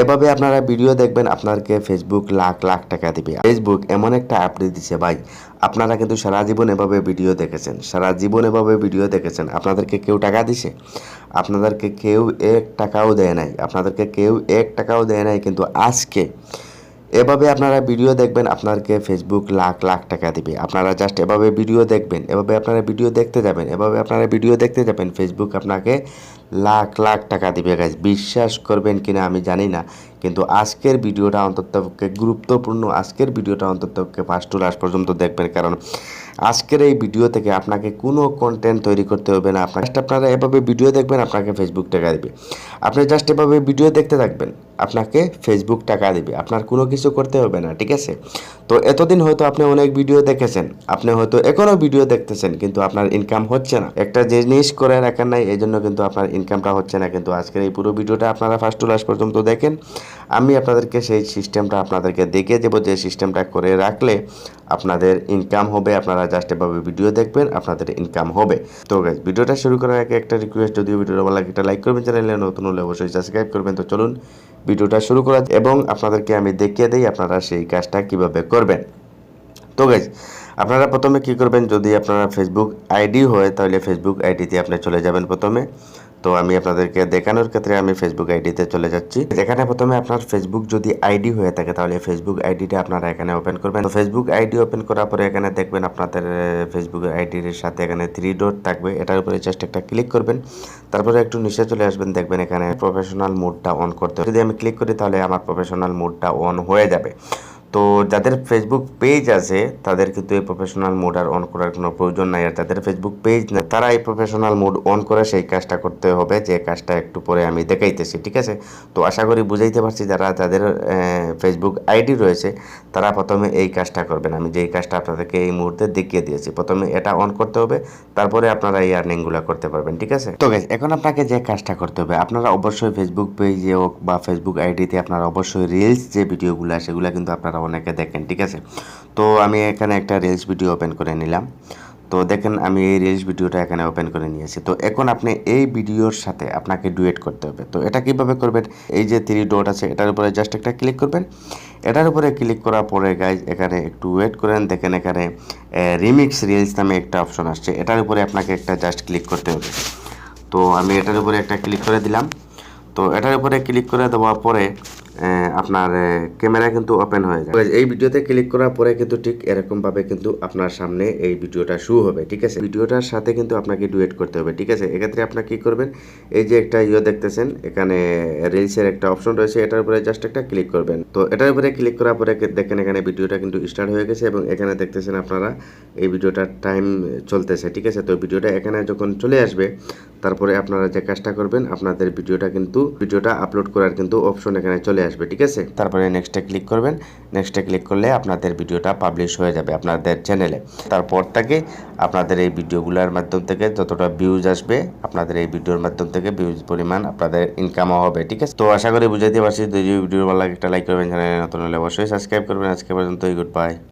এভাবে আপনারা ভিডিও দেখবেন, আপনাকে ফেসবুক লাখ লাখ টাকা দিবে। ফেসবুক এমন একটা আপডেট দিচ্ছে ভাই, আপনারা কিন্তু সারা জীবন এভাবে ভিডিও দেখেছেন, সারা জীবন এভাবে ভিডিও দেখেছেন, আপনাদেরকে কেউ টাকা দিছে? আপনাদেরকে কেউ 1 টাকাও দেয় নাই, আপনাদেরকে কেউ 1 টাকাও দেয় নাই, কিন্তু আজকে এভাবে আপনারা ভিডিও দেখবেন, আপনাকে ফেসবুক লাখ লাখ টাকা দিবে। আপনারা জাস্ট এভাবে ভিডিও দেখবেন, এভাবে আপনারা ভিডিও দেখতে যাবেন, এভাবে আপনারা ভিডিও দেখতে যাবেন, ফেসবুক আপনাকে লাখ লাখ টাকা দিবে গাইজ। বিশ্বাস করবেন কিনা আমি জানি না, কিন্তু আজকের ভিডিওটা অন্ততপক্ষে গুরুত্বপূর্ণ। আজকের ভিডিওটা অন্ততপক্ষে ফার্স্ট টু লাস্ট পর্যন্ত দেখবেন, কারণ আজকের এই ভিডিও থেকে আপনাকে কোনো কন্টেন্ট তৈরি করতে হবে না। আপনারা এভাবে ভিডিও দেখবেন, আপনাকে ফেসবুক টাকা দিবে। আপনি জাস্ট এভাবে ভিডিও দেখতে থাকবেন, আপনাকে ফেসবুক টাকা দিবে, আপনার কোনো কিছু করতে হবে না, ঠিক আছে? তো এতদিন হয়তো আপনি অনেক ভিডিও দেখেছেন, আপনি হয়তো এখনও ভিডিও দেখতেছেন, কিন্তু আপনার ইনকাম হচ্ছে না। একটা জিনিস করে রাখেন নাই, এই জন্য কিন্তু আপনার ইনকামটা হচ্ছে না। কিন্তু আজকের এই পুরো ভিডিওটা আপনারা ফার্স্ট টু লাস্ট পর্যন্ত দেখেন, আমি আপনাদেরকে সেই সিস্টেমটা আপনাদেরকে দেখিয়ে দেবো, যে সিস্টেমটা করে রাখলে আপনাদের ইনকাম হবে। আপনারা জাস্ট এভাবে ভিডিও দেখবেন, আপনাদের ইনকাম হবে। তো গাইস, ভিডিওটা শুরু করার আগে একটা রিকোয়েস্ট, যদিও ভিডিওটা ভালো লাগে একটা লাইক করবেন, চ্যানেলে নতুন হলে অবশ্যই সাবস্ক্রাইব করবেন। তো চলুন ভিডিওটা শুরু করা, এবং আপনাদেরকে আমি দেখিয়ে দিই আপনারা সেই কাজটা কিভাবে করবেন। তো গাইস, আপনারা প্রথমে কি করবেন, যদি আপনারা ফেসবুক আইডি হয় তাহলে ফেসবুক আইডিতে আপনি চলে যাবেন প্রথমে। তো আমি আপনাদেরকে দেখানোর ক্ষেত্রে আমি ফেসবুক আইডিতে চলে যাচ্ছি। এখানে প্রথমে আপনার ফেসবুক যদি আইডি হয়ে থাকে তাহলে ফেসবুক আইডিটা আপনারা এখানে ওপেন করবেন। তো ফেসবুক আইডি ওপেন করার পরে এখানে দেখবেন আপনাদের ফেসবুক আইডির সাথে এখানে 3 ডট থাকবে, এটার উপরে জাস্ট একটা ক্লিক করবেন। তারপরে একটু নিচে চলে আসবেন, দেখবেন এখানে প্রফেশনাল মোডটা অন করতে হবে। যদি আমি ক্লিক করি তাহলে আমার প্রফেশনাল মোডটা অন হয়ে যাবে। তো যাদের ফেসবুক পেজ আছে তাদের কিন্তু এই প্রফেশনাল মোড আর অন করার কোনো প্রয়োজন নাই। আর যাদের ফেসবুক পেজ না, তারা এই প্রফেশনাল মোড অন করে সেই কাজটা করতে হবে, যে কাজটা একটু পরে আমি দেখাইতেছি, ঠিক আছে? তো আশা করি বুঝাইতে পারছি। যাদের ফেসবুক আইডি রয়েছে তারা প্রথমে এই কাজটা করবেন, আমি যেই কাজটা আপনাদেরকে এই মুহূর্তে দেখিয়ে দিয়েছি। প্রথমে এটা অন করতে হবে, তারপরে আপনারা এই আর্নিংগুলো করতে পারবেন, ঠিক আছে? তো গাইস, এখন আপনাকে যে কাজটা করতে হবে, আপনারা অবশ্যই ফেসবুক পেজে হোক বা ফেসবুক আইডিতে আপনারা অবশ্যই রিলস যে ভিডিওগুলো সেগুলো কিন্তু আপনারা অনেকে দেখেন, ঠিক আছে? তো আমি এখানে একটা রিলস ভিডিও ওপেন করে নিলাম। তো দেখেন আমি এই রিলস ভিডিওটা এখানে ওপেন করে নিয়েছি। তো এখন আপনি এই ভিডিওর সাথে আপনাকে ডুয়েট করতে হবে। তো এটা কিভাবে করবেন, এই যে 3 ডট আছে এটার উপরে জাস্ট একটা ক্লিক করবেন। এটার উপরে ক্লিক করার পরে গাইজ এখানে একটু ওয়েট করেন, দেখেন এখানে রিমিক্স রিলস নামে একটা অপশন আসছে, এটার উপরে আপনাকে একটা জাস্ট ক্লিক করতে হবে। তো আমি এটার উপরে একটা ক্লিক করে দিলাম। তো এটার উপরে ক্লিক করে দেওয়ার পরে আপনার ক্যামেরা কিন্তু ওপেন হয়ে যায়। এই ভিডিওতে ক্লিক করার পরে কিন্তু ঠিক এরকমভাবে কিন্তু আপনার সামনে এই ভিডিওটা শো হবে, ঠিক আছে? ভিডিওটার সাথে কিন্তু আপনাকে ডুয়েট করতে হবে, ঠিক আছে? এক্ষেত্রে আপনার কি করবেন, এই যে একটা দেখতেছেন এখানে রিলসের একটা অপশন রয়েছে, এটার উপরে জাস্ট একটা ক্লিক করবেন। তো এটার উপরে ক্লিক করার পরে দেখেন এখানে ভিডিওটা কিন্তু স্টার্ট হয়ে গেছে, এবং এখানে দেখতেছেন আপনারা এই ভিডিওটার টাইম চলতেছে, ঠিক আছে? তো ভিডিওটা এখানে যখন চলে আসবে তারপরে আপনারা যে কাজটা করবেন, আপনাদের ভিডিওটা আপলোড করার কিন্তু অপশন এখানে চলে আসবে, ঠিক আছে? তারপরে নেক্সটে ক্লিক করবেন। নেক্সটে ক্লিক করলে আপনাদের ভিডিওটা পাবলিশ হয়ে যাবে আপনাদের চ্যানেলে। তারপর থেকে আপনাদের এই ভিডিওগুলোর মাধ্যম থেকে যতটা ভিউজ আসবে, আপনাদের এই ভিডিওর মাধ্যম থেকে ভিউজ পরিমাণ আপনাদের ইনকামও হবে, ঠিক আছে? তো আশা করি বুঝাইতে পারছি। যদি ভিডিও ভালো লাগে একটা লাইক করবেন, চ্যানেলে নতুন হলে অবশ্যই সাবস্ক্রাইব করবেন। আজকে পর্যন্তই, গুড বাই।